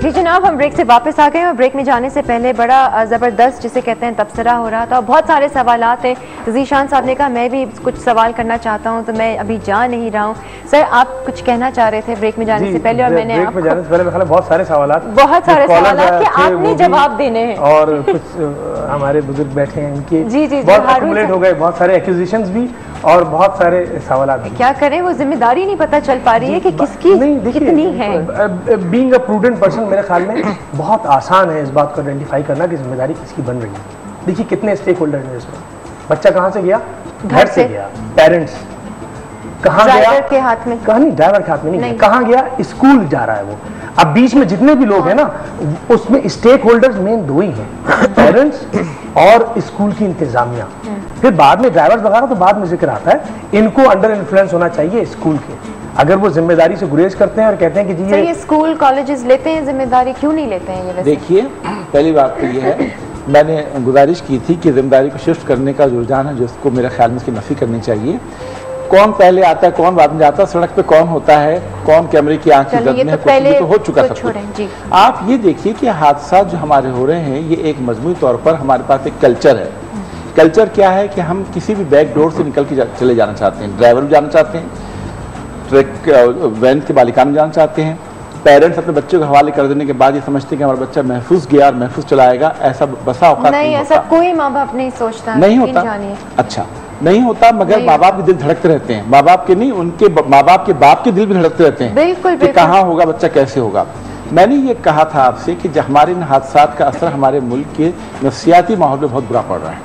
जी जनाब, हम ब्रेक से वापस आ गए और ब्रेक में जाने से पहले बड़ा ज़बरदस्त जिसे कहते हैं तबसरा हो रहा था। बहुत सारे सवालात हैं। ज़ीशान साहब ने कहा मैं भी कुछ सवाल करना चाहता हूं तो मैं अभी जा नहीं रहा हूं। सर आप कुछ कहना चाह रहे थे ब्रेक में जाने से पहले, और मैंने ब्रेक में जाने से पहले बहुत सारे सवालात के आपने जवाब देने हैं और कुछ हमारे बुजुर्ग बैठे हैं इनके जी बहुत एक्यूमुलेट हो गए, बहुत सारे एक्यूजिशंस भी और बहुत सारे सवालात। क्या करें, वो जिम्मेदारी नहीं पता चल पा रही है कि किसकी कितनी है। बीइंग अ प्रूडेंट पर्सन मेरे ख्याल में बहुत आसान है इस बात को आइडेंटिफाई करना कि जिम्मेदारी किसकी बन रही है। देखिए कितने स्टेक होल्डर हैं इसमें। बच्चा कहाँ से गया? घर से गया। पेरेंट्स कहाँ गया? ड्राइवर के हाथ में। कहाँ नहीं, ड्राइवर के हाथ में नहीं। कहाँ गया? स्कूल जा रहा है वो। अब बीच में जितने भी लोग हैं ना, उसमें स्टेक होल्डर्स मेन दो ही हैं, पेरेंट्स और स्कूल की इंतजामिया। फिर बाद में ड्राइवर्स वगैरह तो बाद में जिक्र आता है। इनको अंडर इन्फ्लुएंस होना चाहिए स्कूल के। अगर वो जिम्मेदारी से गुरेज करते हैं और कहते हैं कि जी ये स्कूल कॉलेजेस लेते हैं जिम्मेदारी, क्यों नहीं लेते हैं ये? वैसे देखिए, पहली बात तो ये है, मैंने गुजारिश की थी कि जिम्मेदारी को शिफ्ट करने का जो रुझान है जिसको मेरे ख्याल में इसकी नफी करनी चाहिए। कौन पहले आता है, कौन बाद में जाता है, सड़क पे कौन होता है, कौन कैमरे की आंख की जद में, कुछ तो हो चुका सब कुछ। आप ये देखिए कि हादसा जो हमारे हो रहे हैं ये एक मजमूई तौर पर हमारे पास एक कल्चर है। कल्चर क्या है कि हम किसी भी बैक डोर से निकल के चले जाना चाहते हैं। ड्राइवर भी जाना चाहते हैं, ट्रक वैन के बालिका में जाना चाहते हैं। पेरेंट्स अपने बच्चों को हवाले कर देने के बाद ये समझते हैं कि हमारा बच्चा महफूज गया और महफूज चला आएगा। ऐसा बसा औकात नहीं ऐसा कोई माँ बाप नहीं सोचता, नहीं होता। अच्छा नहीं होता, मगर माँ बाप के दिल धड़कते रहते हैं। माँ बाप के नहीं, उनके माँ बाप के बाप के दिल भी धड़कते रहते हैं। बिल्कुल, कि कहाँ होगा बच्चा, कैसे होगा। मैंने ये कहा था आपसे कि हमारे इन हादसात का असर हमारे मुल्क के नफ्सियाती माहौल में बहुत बुरा पड़ रहा है।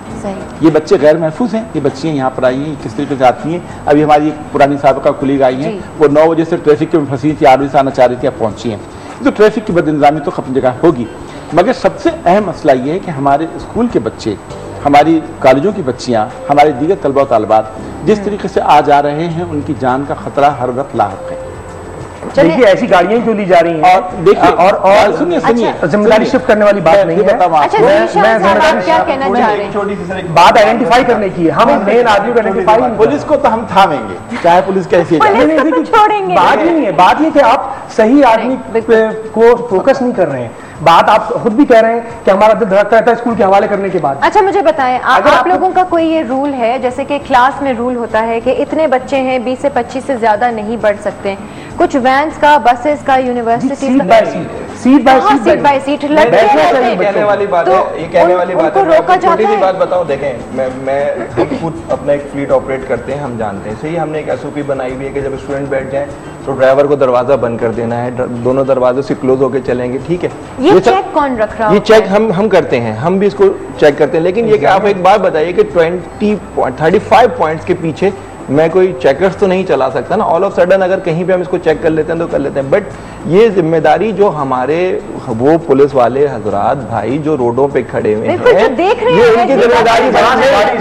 ये बच्चे गैर महफूज हैं, ये बच्चियाँ यहाँ पर आई हैं, किस तरीके से आती हैं। अभी हमारी पुरानी साबिका कुलीग आई हैं, वो 9 बजे से ट्रैफिक में फंसी थी, 8 बजे से आना चाह रही थी, अब पहुँची हैं। तो ट्रैफिक की बदनिज़ामी तो अपनी जगह होगी, मगर सबसे अहम मसला ये है कि हमारे स्कूल के बच्चे, हमारी कॉलेजों की बच्चियाँ, हमारे दीगर तलबा और तालिबात जिस तरीके से आ जा रहे हैं, उनकी जान का खतरा हर वक्त लाहक है। देखिए ऐसी गाड़ियां क्यों ली जा रही हैं, और देखिए और सुनिए जिम्मेदारी शिफ्ट करने वाली बात नहीं है। बात आइडेंटिफाई करने की है। हम मेन आदमी को आइडेंटिफाई, पुलिस को तो हम थामेंगे, चाहे पुलिस कैसी बात ही नहीं है। बात ये कि आप सही आदमी को फोकस नहीं कर रहे हैं। बात आप खुद भी कह रहे हैं कि हमारा दिल धड़कता रहता है स्कूल के हवाले करने के बाद। अच्छा मुझे बताएं, आप लोगों का कोई ये रूल है, जैसे कि क्लास में रूल होता है कि इतने बच्चे हैं, 20 से 25 से ज्यादा नहीं बढ़ सकते? कुछ वैन्स का, बसेस का, यूनिवर्सिटी सीट बाय सीट कहने वाली बात है, ये कहने वाली बात है। छोटी सी बात बताओ, देखें मैं हम खुद अपना एक फ्लीट ऑपरेट करते हैं, हम जानते हैं। सही, हमने एक एसओपी बनाई हुई है कि जब स्टूडेंट बैठ जाए तो ड्राइवर को दरवाजा बंद कर देना है, दोनों दरवाजों से क्लोज होकर चलेंगे, ठीक है। ये चेक कौन रख रहा है? ये चेक हम करते हैं, हम भी इसको चेक करते हैं। लेकिन ये कि आप एक बात बताइए कि 35 पॉइंट्स के पीछे मैं कोई चेकर्स तो नहीं चला सकता ना। ऑल ऑफ सडन अगर कहीं पे हम इसको चेक कर लेते हैं तो कर लेते हैं, बट ये जिम्मेदारी जो हमारे वो पुलिस वाले हजरात भाई जो रोडों पे खड़े हुए हैं, ये उनकी जिम्मेदारी।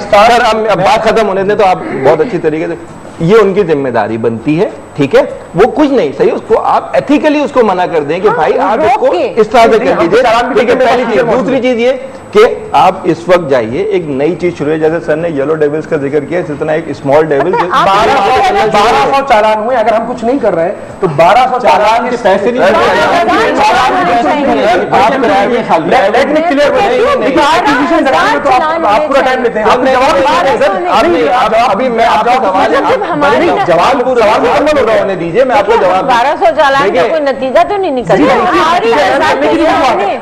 सर अब बात खत्म होने दें तो आप बहुत अच्छी तरीके से, ये उनकी जिम्मेदारी बनती है, ठीक है। वो कुछ नहीं सही, उसको आप एथिकली उसको मना कर दें कि भाई आप इसको इस तरह से कर दीजिए, ठीक है, पहली चीज। दूसरी चीज ये कि आप इस वक्त जाइए, एक नई चीज शुरू है, जैसे सर ने येलो डेविल्स का जिक्र किया, जितना एक स्मॉल डेविल 1200 चालान हुए। अगर हम कुछ नहीं कर रहे हैं तो 1200 चालान के पैसे नहीं। आप पूरा टाइम लेते हैं, अभी मैं आपका सवाल होने दीजिए, मैं आपको जवाब। 1200 चालान का कोई नतीजा तो नहीं निकल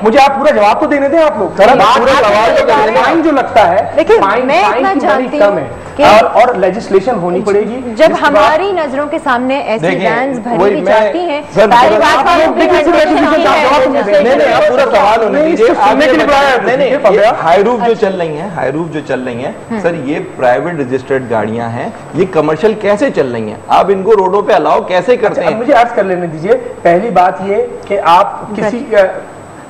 मुझे आप पूरा जवाब तो देने दें आप लोग। फाइन जो लगता है, देखिए मैं इतना जानती हूं और लेजिस्लेशन होनी पड़ेगी। जब हमारी नजरों के सामने ऐसी वैन्स भरी जाती हैं, पूरा सवाल होने दीजिए। हाईरूफ जो चल रही हैं, सर ये प्राइवेट रजिस्टर्ड गाड़ियां हैं, ये कमर्शियल कैसे चल रही हैं? आप इनको रोडों पे अलाउ कैसे करते हैं? मुझे अर्ज कर लेने दीजिए। पहली बात ये कि आप किसी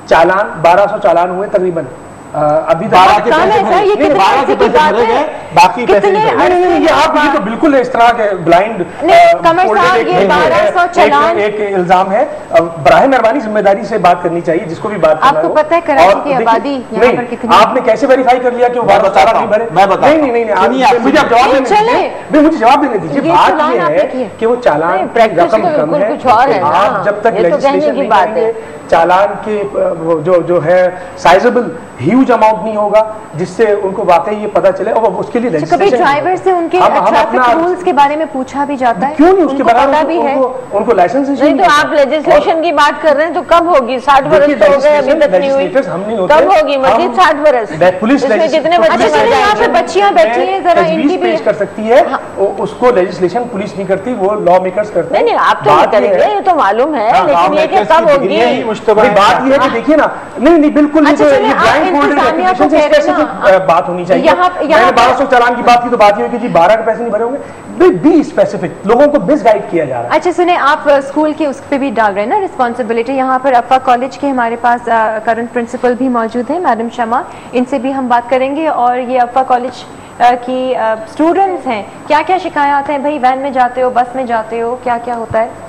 चालान 1200 चालान हुए तकरीबन, अभी 12 के पैसे बाकी पैसे कितने नहीं भरे। नहीं, ये आप ये तो बिल्कुल इस तरह के ब्लाइंड कमर साहब, ये 1200 चालान एक इल्जाम है। बराए मेहरबानी जिम्मेदारी से बात करनी चाहिए जिसको भी बात करना आपको हो। पता है कराची और की देखिए, आबादी यहाँ नहीं, पर कितनी? आपने कैसे वेरीफाई कर लिया कि वो 1200 चालान नहीं भरे? मैं बताता हूं। नहीं, सुनिए, आप मुझे आप जवाब देने चले। दीजिए। नहीं, मुझे जवाब देने दीजिए। ये बात चालान ये आपने है किए। कि वो चालान नहीं, की प्रैक्टिस रकम तो कम बिल्कुल है। कुछ और है ना। आप जब तक ये तो कहने लेजिस्लेशन की नहीं बात है। करेंगे, चालान के वो जो है साइजेबल ह्यूज अमाउंट नहीं होगा जिससे उनको वाकई ये पता चले, और उसके लिए कभी legislation ड्राइवर से उनके हम ट्रैफिक अपना रूल्स के बारे में पूछा भी जाता है? क्यों नहीं, उसके उनको बगैर पता भी है? उनको लाइसेंस नहीं तो आप लेजिस्लेशन की बात कर रहे हैं तो कब होगी? 60 वर्ष तो हो गए, अभी तक नहीं हुई। हम नहीं होते। कब होगी मजीद 60 वर्ष? पुलिस इसमें कितने बच्चे अच्छा, मर चलिए, यहाँ पे जाएंगे? बच्चियां बैठी हैं, जरा इनकी भी पेश कर सकती है। उसको लेजिस्लेशन पुलिस नहीं करती, वो लॉ मेकर्स करते हैं। नहीं आप तो नहीं करेंगे, ये तो मालूम है, लेकिन ये कि कब होगी? बात ये है कि देखिए ना, नहीं बिल्कुल अच्छा, चलिए, आप इंतजामिया को कह रहे हैं ना, बात होनी चाहिए। यहाँ मैंने 1200 चालान की बात की तो बात ये हुई कि जी 12 के पैसे नहीं भरे होंगे। बी स्पेसिफिक, लोगों को मिसगाइड किया जा रहा है। अच्छा सुने, आप स्कूल के उस पे भी डाल रहे हैं ना रिस्पॉन्सिबिलिटी। यहाँ पर अफ़ा कॉलेज के हमारे पास करंट प्रिंसिपल भी मौजूद है, मैडम शमा, इनसे भी हम बात करेंगे। और ये अफ़ा कॉलेज की स्टूडेंट्स हैं, क्या क्या शिकायत हैं भाई? वैन में जाते हो, बस में जाते हो, क्या क्या होता है?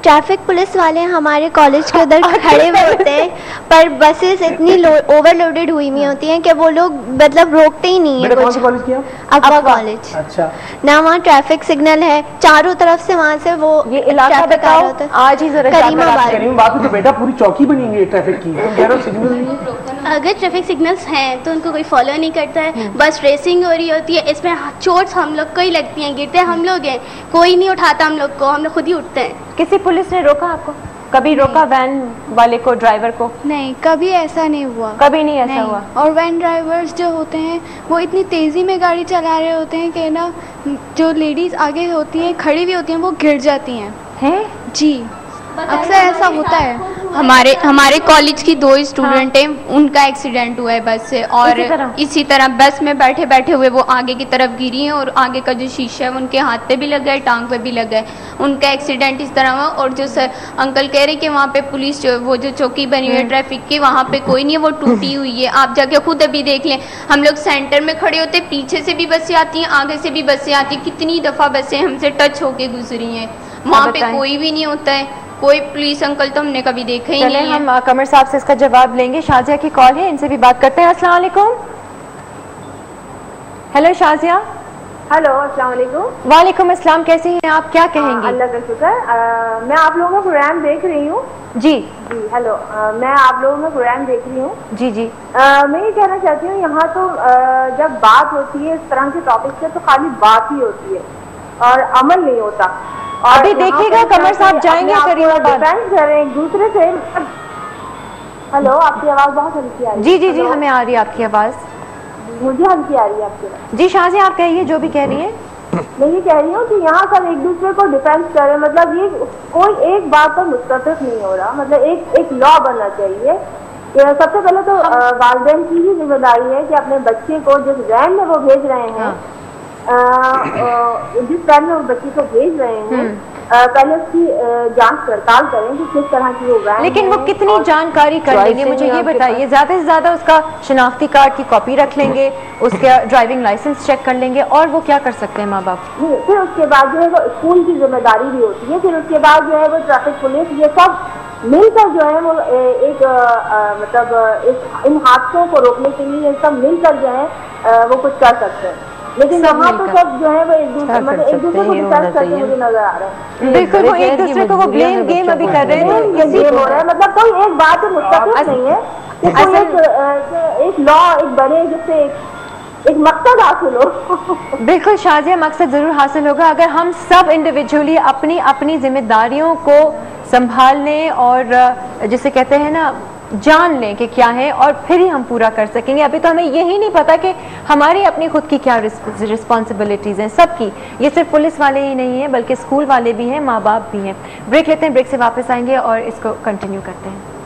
ट्रैफिक पुलिस वाले हमारे कॉलेज के उधर खड़े हुए होते हैं, पर बसेस इतनी ओवरलोडेड हुई हुई होती हैं कि वो लोग मतलब रोकते ही नहीं है कौन कुछ। सा कॉलेज किया? अफवा कॉलेज। अच्छा, ना वहाँ ट्रैफिक सिग्नल है, चारों तरफ से वहाँ से वो ये इलाका traffic आ बताओ, रहा होता है। आज ही जरा करीमाबाद। बात में तो बेटा पूरी चौकी बनी हुई है ट्रैफिक की, तुम कह रहे हो सिग्नल नहीं है? अगर ट्रैफिक सिग्नल्स हैं तो उनको कोई फॉलो नहीं करता है, बस रेसिंग हो रही होती है, इसमें चोट्स हम लोग को ही लगती हैं, गिरते हम लोग हैं, कोई नहीं उठाता हम लोग को, हम लोग खुद ही उठते हैं। किसी पुलिस ने रोका आपको? कभी रोका वैन वाले को, ड्राइवर को? नहीं, कभी ऐसा नहीं हुआ। कभी नहीं ऐसा हुआ? और वैन ड्राइवर्स जो होते हैं वो इतनी तेज़ी में गाड़ी चला रहे होते हैं कि ना, जो लेडीज़ आगे होती हैं, खड़ी भी होती हैं, वो गिर जाती हैं। हैं? जी, अक्सर ऐसा होता है। हमारे कॉलेज की 2 स्टूडेंट हैं, उनका एक्सीडेंट हुआ है बस से, और इसी तरह बस में बैठे बैठे हुए वो आगे की तरफ गिरी हैं और आगे का जो शीशा है उनके हाथ पे भी लगा है, टांग पे भी लगा है। उनका एक्सीडेंट इस तरह हुआ। और जो सर अंकल कह रहे कि वहाँ पे पुलिस वो जो चौकी बनी हुई है ट्रैफिक की, वहाँ पे कोई नहीं है, वो टूटी हुई है। आप जाके खुद अभी देख लें, हम लोग सेंटर में खड़े होते, पीछे से भी बसें आती हैं, आगे से भी बसें आती हैं, कितनी दफ़ा बसें हमसे टच होके गुजरी हैं, वहाँ पे कोई भी नहीं होता है, कोई पुलिस अंकल तो हमने कभी देखा ही नहीं है। हम कमर साहब से इसका जवाब लेंगे। शाजिया की कॉल है, इनसे भी बात करते हैं। अस्सलाम वालेकुम। हेलो शाजिया। हेलो, अस्सलाम वालेकुम। वालेकुम अस्सलाम, कैसी हैं आप, क्या कहेंगी? अल्लाह का शुक्र। मैं आप लोगों का प्रोग्राम देख रही हूँ। जी जी, हेलो। मैं आप लोगों का प्रोग्राम देख रही हूँ। जी जी। मैं ये कहना चाहती हूँ, यहाँ तो जब बात होती है इस तरह के टॉपिक से तो खाली बात ही होती है और अमल नहीं होता। और अभी देखिएगा कमर साहब जाएंगे करीमाबाद, डिफेंड कर रहे हैं एक दूसरे से। हेलो, आपकी आवाज़ बहुत हल्की आ रही है। जी जी जी, हमें आ रही है आपकी आवाज़। मुझे हल्की आ रही है आपकी आवाज़। जी शाजिया, आप कहिए जो भी कह रही हैं। मैं ये कह रही हूँ कि यहाँ सब एक दूसरे को डिफेंस करे, मतलब ये कोई एक बात पर मुस्तफ़ नहीं हो रहा, मतलब एक लॉ बनना चाहिए। सबसे पहले तो वालिदैन की ही जिम्मेदारी है कि अपने बच्चे को जिस वैन में वो भेज रहे हैं, जिस वैन में वो बच्चे को भेज रहे हैं, पहले उसकी जांच पड़ताल करें कि किस तरह की वो वैन। लेकिन वो कितनी जानकारी कर लेंगे, मुझे ये बताइए। ज्यादा से ज्यादा उसका शनाख्ती कार्ड की कॉपी रख लेंगे, उसका ड्राइविंग लाइसेंस चेक कर लेंगे, और वो क्या कर सकते हैं माँ बाप? फिर उसके बाद जो है वो स्कूल की जिम्मेदारी भी होती है। फिर उसके बाद जो है वो ट्रैफिक पुलिस, ये सब मिलकर जो है वो मतलब इन हादसों को रोकने के लिए सब मिलकर जो है वो कुछ कर सकते हैं। लेकिन यहाँ तो सब जो है वो एक दूसरे को डिफेंस करते मुझे नजर आ रहा है। बिल्कुल, वो एक दूसरे को वो ब्लेम गेम अभी कर रहे हैं। ये गेम हो रहा है, मतलब कोई एक बात से मुस्तकिल नहीं है कि एक लॉ एक बने जिससे एक मकसद हासिल हो। बिल्कुल शाजिया, मकसद जरूर हासिल होगा अगर हम सब इंडिविजुअली अपनी अपनी जिम्मेदारियों को संभाल लें और जिसे कहते हैं ना जान लें कि क्या है, और फिर ही हम पूरा कर सकेंगे। अभी तो हमें यही नहीं पता कि हमारी अपनी खुद की क्या रिस्पॉन्सिबिलिटीज़ हैं सबकी। ये सिर्फ पुलिस वाले ही नहीं हैं बल्कि स्कूल वाले भी हैं, माँ बाप भी हैं। ब्रेक लेते हैं, ब्रेक से वापस आएंगे और इसको कंटिन्यू करते हैं।